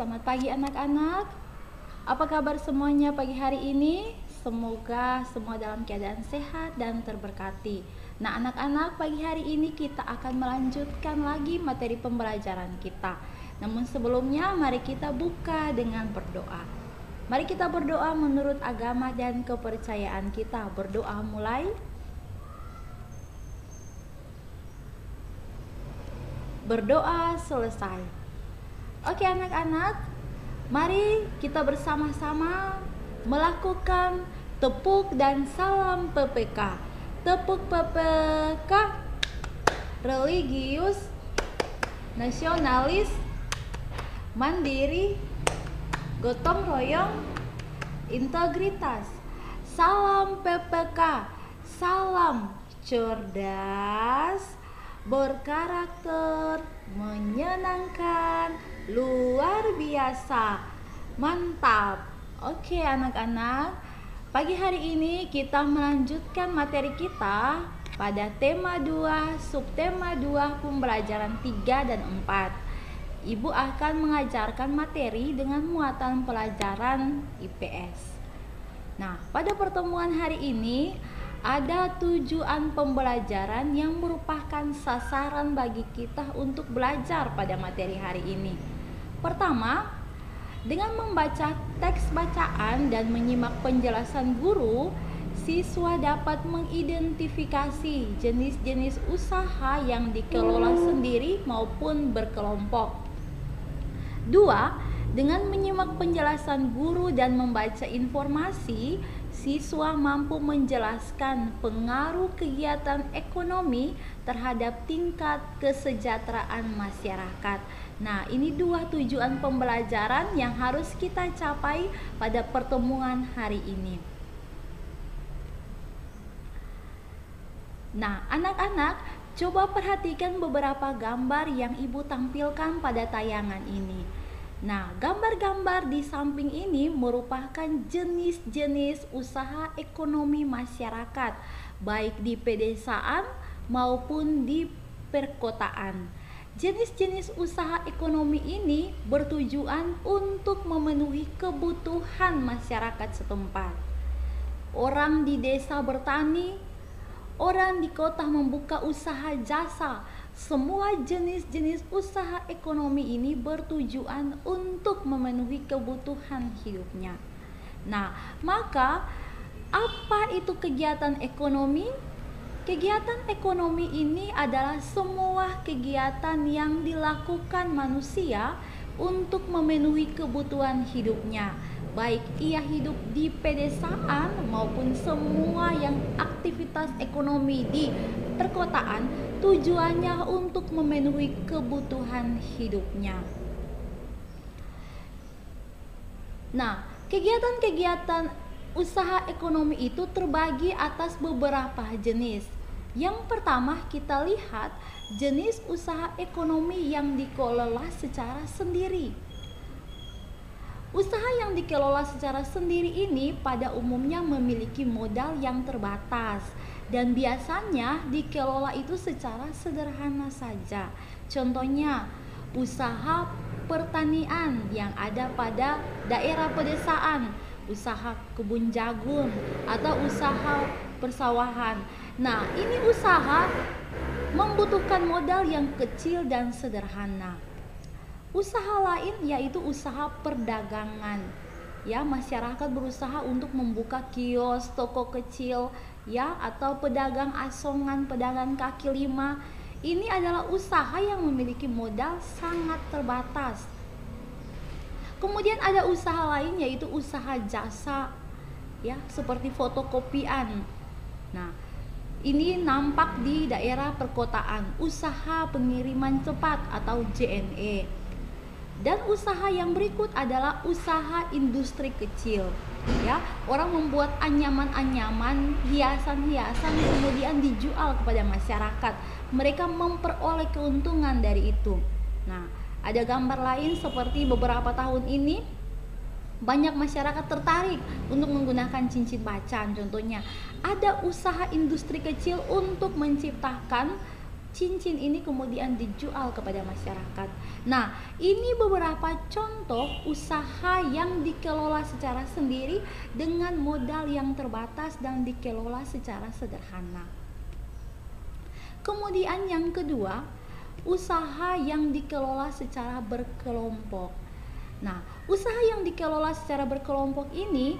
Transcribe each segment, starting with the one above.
selamat pagi anak-anak. Apa kabar semuanya pagi hari ini? Semoga semua dalam keadaan sehat dan terberkati. Nah anak-anak, pagi hari ini kita akan melanjutkan lagi materi pembelajaran kita. Namun sebelumnya mari kita buka dengan berdoa. Mari kita berdoa menurut agama dan kepercayaan kita. Berdoa mulai. Berdoa selesai. Oke anak-anak, mari kita bersama-sama melakukan tepuk dan salam PPK. Tepuk PPK, religius, nasionalis, mandiri, gotong royong, integritas. Salam PPK, salam cerdas, berkarakter, menyenangkan, luar biasa, mantap. Oke anak-anak, pagi hari ini kita melanjutkan materi kita pada tema 2, subtema 2, pembelajaran 3 dan 4. Ibu akan mengajarkan materi dengan muatan pelajaran IPS. Nah, pada pertemuan hari ini ada tujuan pembelajaran yang merupakan sasaran bagi kita untuk belajar pada materi hari ini. Pertama, dengan membaca teks bacaan dan menyimak penjelasan guru, siswa dapat mengidentifikasi jenis-jenis usaha yang dikelola sendiri maupun berkelompok. 2. Dengan menyimak penjelasan guru dan membaca informasi, siswa mampu menjelaskan pengaruh kegiatan ekonomi terhadap tingkat kesejahteraan masyarakat. Nah, ini 2 tujuan pembelajaran yang harus kita capai pada pertemuan hari ini. Nah, anak-anak, coba perhatikan beberapa gambar yang Ibu tampilkan pada tayangan ini. Nah, gambar-gambar di samping ini merupakan jenis-jenis usaha ekonomi masyarakat, baik di pedesaan maupun di perkotaan. Jenis-jenis usaha ekonomi ini bertujuan untuk memenuhi kebutuhan masyarakat setempat. Orang di desa bertani, orang di kota membuka usaha jasa. Semua jenis-jenis usaha ekonomi ini bertujuan untuk memenuhi kebutuhan hidupnya. Nah, maka apa itu kegiatan ekonomi? Kegiatan ekonomi ini adalah semua kegiatan yang dilakukan manusia untuk memenuhi kebutuhan hidupnya, baik ia hidup di pedesaan maupun semua yang aktivitas ekonomi di perkotaan, tujuannya untuk memenuhi kebutuhan hidupnya. Nah, kegiatan-kegiatan usaha ekonomi itu terbagi atas beberapa jenis. Yang pertama kita lihat jenis usaha ekonomi yang dikelola secara sendiri. Usaha yang dikelola secara sendiri ini pada umumnya memiliki modal yang terbatas dan biasanya dikelola itu secara sederhana saja. Contohnya, usaha pertanian yang ada pada daerah pedesaan, usaha kebun jagung atau usaha persawahan. Nah, ini usaha membutuhkan modal yang kecil dan sederhana. Usaha lain yaitu usaha perdagangan. Ya, masyarakat berusaha untuk membuka kios, toko kecil, ya, atau pedagang asongan, pedagang kaki lima. Ini adalah usaha yang memiliki modal sangat terbatas. Kemudian ada usaha lain yaitu usaha jasa, ya, seperti fotokopian. Nah, ini nampak di daerah perkotaan, usaha pengiriman cepat atau JNE. Dan usaha yang berikut adalah usaha industri kecil. Ya, orang membuat anyaman-anyaman, hiasan-hiasan kemudian dijual kepada masyarakat. Mereka memperoleh keuntungan dari itu. Nah, ada gambar lain seperti beberapa tahun ini banyak masyarakat tertarik untuk menggunakan cincin macan. Contohnya, ada usaha industri kecil untuk menciptakan cincin ini kemudian dijual kepada masyarakat. Nah, ini beberapa contoh usaha yang dikelola secara sendiri dengan modal yang terbatas dan dikelola secara sederhana. Kemudian yang kedua, usaha yang dikelola secara berkelompok. Nah, usaha yang dikelola secara berkelompok ini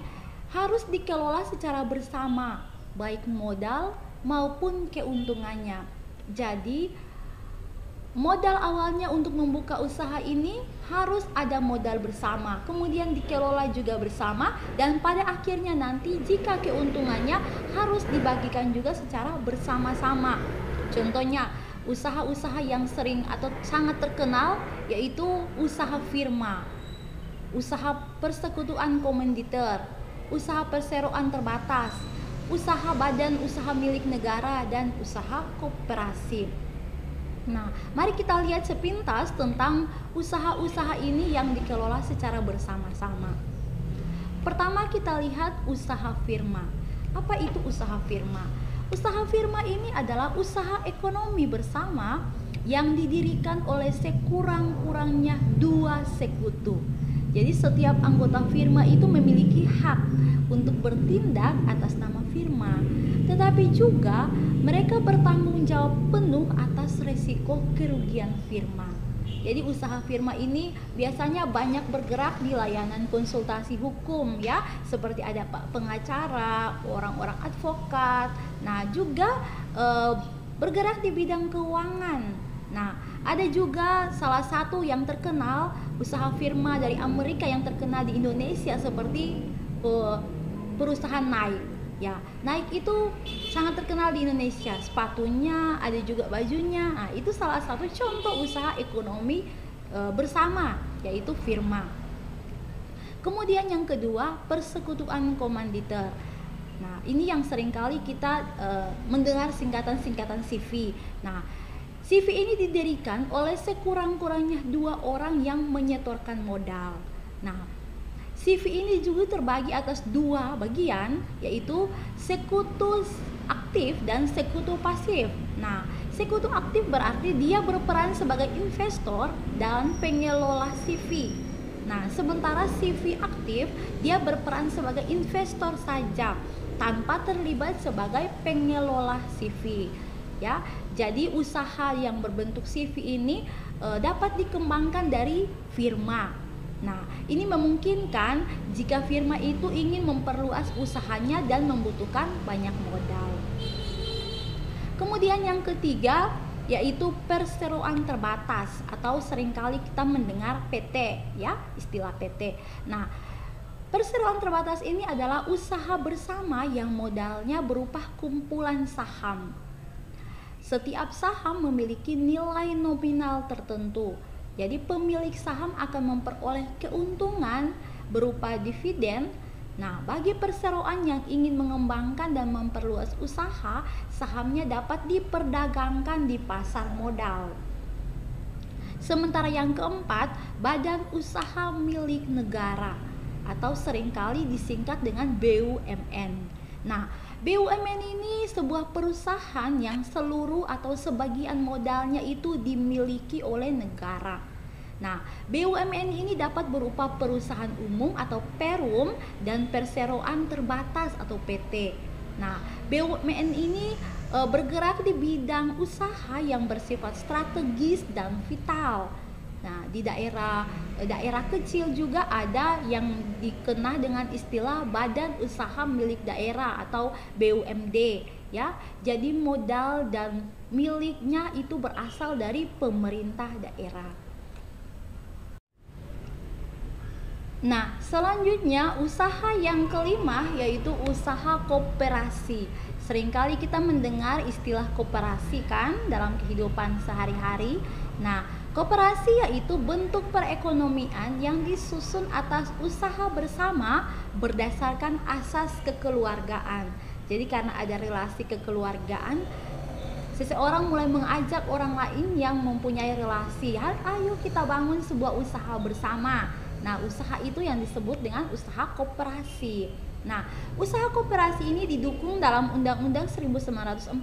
harus dikelola secara bersama, baik modal maupun keuntungannya. Jadi, modal awalnya untuk membuka usaha ini harus ada modal bersama, kemudian dikelola juga bersama, dan pada akhirnya nanti jika keuntungannya harus dibagikan juga secara bersama-sama. Contohnya, usaha-usaha yang sering atau sangat terkenal yaitu usaha firma, usaha persekutuan komanditer, usaha perseroan terbatas, usaha badan usaha milik negara, dan usaha koperasi. Nah, mari kita lihat sepintas tentang usaha-usaha ini yang dikelola secara bersama-sama. Pertama kita lihat usaha firma. Apa itu usaha firma? Usaha firma ini adalah usaha ekonomi bersama yang didirikan oleh sekurang-kurangnya 2 sekutu. Jadi setiap anggota firma itu memiliki hak untuk bertindak atas nama firma, tetapi juga mereka bertanggung jawab penuh atas resiko kerugian firma. Jadi usaha firma ini biasanya banyak bergerak di layanan konsultasi hukum ya, seperti ada pengacara, orang-orang advokat. Nah, juga bergerak di bidang keuangan. Nah, ada juga salah satu yang terkenal usaha firma dari Amerika yang terkenal di Indonesia seperti perusahaan Nike. Ya, Nike itu sangat terkenal di Indonesia. Sepatunya, ada juga bajunya. Nah, itu salah satu contoh usaha ekonomi bersama, yaitu firma. Kemudian yang kedua, persekutuan komanditer. Nah, ini yang seringkali kita mendengar singkatan-singkatan CV. Nah, CV ini didirikan oleh sekurang-kurangnya 2 orang yang menyetorkan modal. Nah, CV ini juga terbagi atas 2 bagian, yaitu sekutu aktif dan sekutu pasif. Nah, sekutu aktif berarti dia berperan sebagai investor dan pengelola CV. Nah, sementara CV aktif dia berperan sebagai investor saja tanpa terlibat sebagai pengelola CV. Ya, jadi usaha yang berbentuk CV ini dapat dikembangkan dari firma. Nah, ini memungkinkan jika firma itu ingin memperluas usahanya dan membutuhkan banyak modal. Kemudian yang ketiga yaitu perseroan terbatas atau seringkali kita mendengar PT ya, istilah PT. Nah, perseroan terbatas ini adalah usaha bersama yang modalnya berupa kumpulan saham. Setiap saham memiliki nilai nominal tertentu. Jadi pemilik saham akan memperoleh keuntungan berupa dividen. Nah, bagi perseroan yang ingin mengembangkan dan memperluas usaha, sahamnya dapat diperdagangkan di pasar modal. Sementara yang keempat, badan usaha milik negara atau seringkali disingkat dengan BUMN. Nah, BUMN ini sebuah perusahaan yang seluruh atau sebagian modalnya itu dimiliki oleh negara. Nah, BUMN ini dapat berupa perusahaan umum atau perum dan perseroan terbatas atau PT. Nah, BUMN ini bergerak di bidang usaha yang bersifat strategis dan vital. Nah, di daerah kecil juga ada yang dikenal dengan istilah Badan Usaha Milik Daerah atau BUMD ya. Jadi modal dan miliknya itu berasal dari pemerintah daerah. Nah, selanjutnya usaha yang kelima yaitu usaha koperasi. Seringkali kita mendengar istilah koperasi kan dalam kehidupan sehari-hari. Nah, koperasi yaitu bentuk perekonomian yang disusun atas usaha bersama berdasarkan asas kekeluargaan. Jadi karena ada relasi kekeluargaan, seseorang mulai mengajak orang lain yang mempunyai relasi, ayo kita bangun sebuah usaha bersama. Nah, usaha itu yang disebut dengan usaha koperasi. Nah, usaha koperasi ini didukung dalam Undang-Undang 1945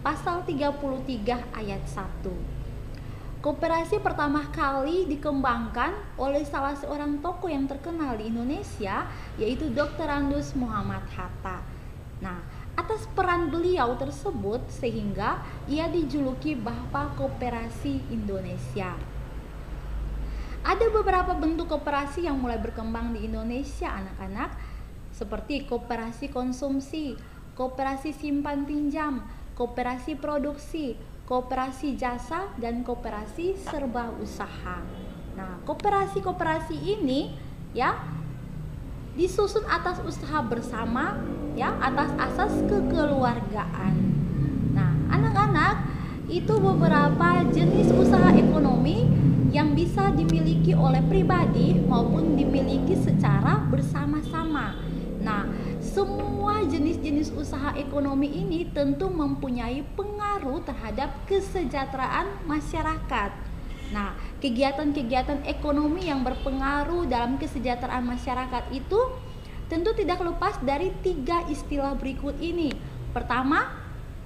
pasal 33 ayat 1. Koperasi pertama kali dikembangkan oleh salah seorang tokoh yang terkenal di Indonesia, yaitu Dr. Andus Muhammad Hatta. Nah, atas peran beliau tersebut sehingga ia dijuluki Bapak Koperasi Indonesia. Ada beberapa bentuk koperasi yang mulai berkembang di Indonesia, anak-anak, seperti koperasi konsumsi, koperasi simpan pinjam, koperasi produksi, koperasi jasa, dan koperasi serba usaha. Nah, koperasi-koperasi ini ya disusun atas usaha bersama, ya, atas asas kekeluargaan. Nah, anak-anak, itu beberapa jenis usaha ekonomi yang bisa dimiliki oleh pribadi maupun dimiliki secara bersama-sama. Nah, semua jenis-jenis usaha ekonomi ini tentu mempunyai pengaruh terhadap kesejahteraan masyarakat. Nah, kegiatan-kegiatan ekonomi yang berpengaruh dalam kesejahteraan masyarakat itu tentu tidak lepas dari 3 istilah berikut ini. Pertama,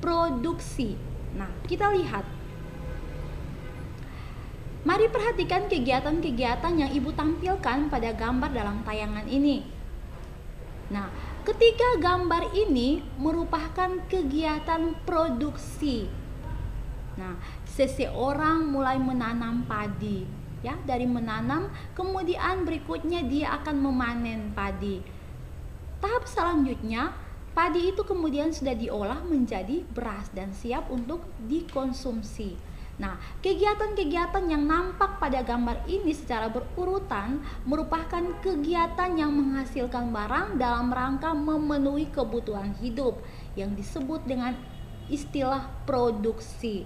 produksi. Nah, kita lihat. Mari perhatikan kegiatan-kegiatan yang Ibu tampilkan pada gambar dalam tayangan ini. Nah, ketiga gambar ini merupakan kegiatan produksi. Nah, seseorang mulai menanam padi, ya, dari menanam kemudian berikutnya dia akan memanen padi. Tahap selanjutnya, padi itu kemudian sudah diolah menjadi beras dan siap untuk dikonsumsi. Nah, kegiatan-kegiatan yang nampak pada gambar ini secara berurutan merupakan kegiatan yang menghasilkan barang dalam rangka memenuhi kebutuhan hidup yang disebut dengan istilah produksi.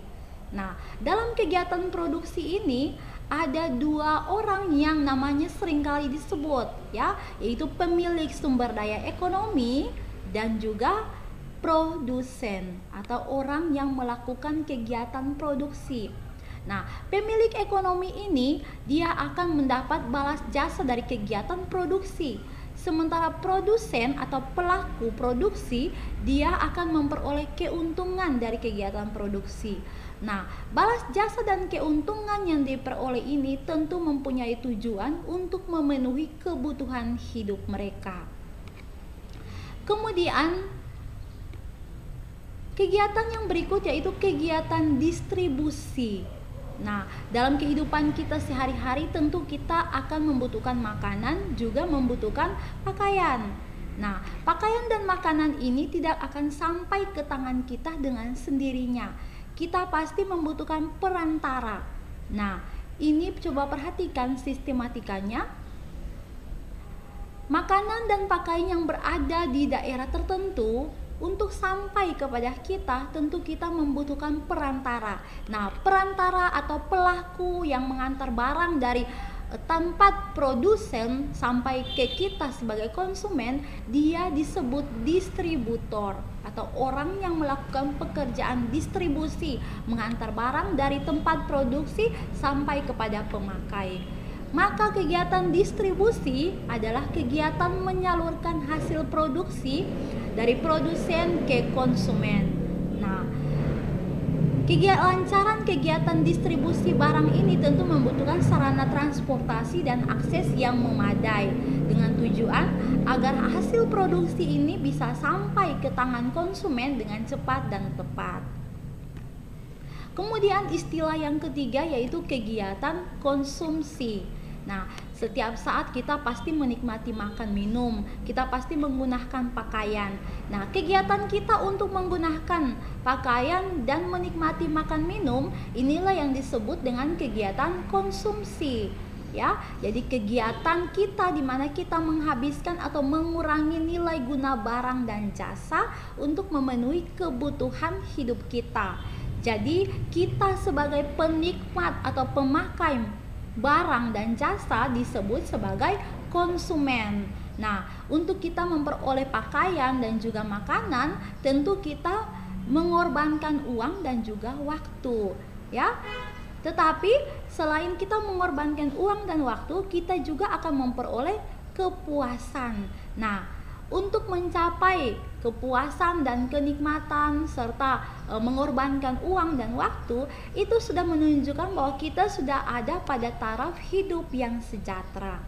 Nah, dalam kegiatan produksi ini ada 2 orang yang namanya seringkali disebut, ya, yaitu pemilik sumber daya ekonomi dan juga produsen atau orang yang melakukan kegiatan produksi. Nah, pemilik ekonomi ini dia akan mendapat balas jasa dari kegiatan produksi. Sementara produsen atau pelaku produksi dia akan memperoleh keuntungan dari kegiatan produksi. Nah, balas jasa dan keuntungan yang diperoleh ini tentu mempunyai tujuan untuk memenuhi kebutuhan hidup mereka. Kemudian kegiatan yang berikut yaitu kegiatan distribusi. Nah, dalam kehidupan kita sehari-hari tentu kita akan membutuhkan makanan, juga membutuhkan pakaian. Nah, pakaian dan makanan ini tidak akan sampai ke tangan kita dengan sendirinya. Kita pasti membutuhkan perantara. Nah, ini coba perhatikan sistematikanya. Makanan dan pakaian yang berada di daerah tertentu untuk sampai kepada kita tentu kita membutuhkan perantara. Nah, perantara atau pelaku yang mengantar barang dari tempat produsen sampai ke kita sebagai konsumen, dia disebut distributor atau orang yang melakukan pekerjaan distribusi, mengantar barang dari tempat produksi sampai kepada pemakai. Maka kegiatan distribusi adalah kegiatan menyalurkan hasil produksi dari produsen ke konsumen. Nah, lancaran kegiatan distribusi barang ini tentu membutuhkan sarana transportasi dan akses yang memadai dengan tujuan agar hasil produksi ini bisa sampai ke tangan konsumen dengan cepat dan tepat. Kemudian istilah yang ketiga yaitu kegiatan konsumsi. Nah, setiap saat kita pasti menikmati makan minum, kita pasti menggunakan pakaian. Nah, kegiatan kita untuk menggunakan pakaian dan menikmati makan minum, inilah yang disebut dengan kegiatan konsumsi. Ya, jadi kegiatan kita di mana kita menghabiskan atau mengurangi nilai guna barang dan jasa untuk memenuhi kebutuhan hidup kita. Jadi kita sebagai penikmat atau pemakai barang dan jasa disebut sebagai konsumen. Nah, untuk kita memperoleh pakaian dan juga makanan, tentu kita mengorbankan uang dan juga waktu, ya. Tetapi selain kita mengorbankan uang dan waktu, kita juga akan memperoleh kepuasan. Nah, untuk mencapai kepuasan dan kenikmatan serta mengorbankan uang dan waktu, itu sudah menunjukkan bahwa kita sudah ada pada taraf hidup yang sejahtera.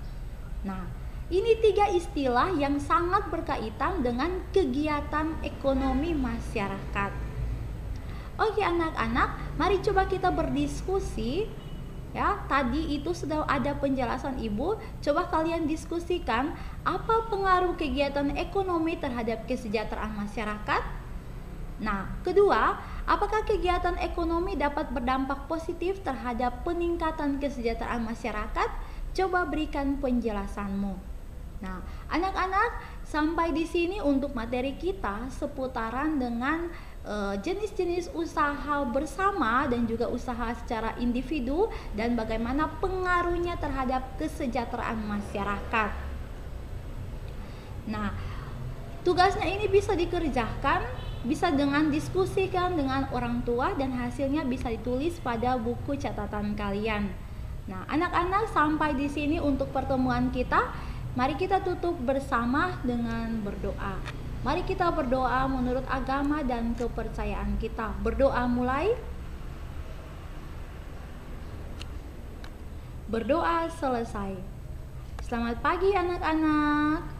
Nah, ini 3 istilah yang sangat berkaitan dengan kegiatan ekonomi masyarakat. Oke anak-anak, mari coba kita berdiskusi. Ya, tadi itu sudah ada penjelasan Ibu. Coba kalian diskusikan apa pengaruh kegiatan ekonomi terhadap kesejahteraan masyarakat. Nah, kedua, apakah kegiatan ekonomi dapat berdampak positif terhadap peningkatan kesejahteraan masyarakat? Coba berikan penjelasanmu. Nah, anak-anak, sampai di sini untuk materi kita seputaran dengan jenis-jenis usaha bersama dan juga usaha secara individu dan bagaimana pengaruhnya terhadap kesejahteraan masyarakat. Nah, tugasnya ini bisa dikerjakan, bisa dengan diskusikan dengan orang tua dan hasilnya bisa ditulis pada buku catatan kalian. Nah, anak-anak, sampai di sini untuk pertemuan kita. Mari kita tutup bersama dengan berdoa. Mari kita berdoa menurut agama dan kepercayaan kita. Berdoa mulai. Berdoa selesai. Selamat pagi anak-anak.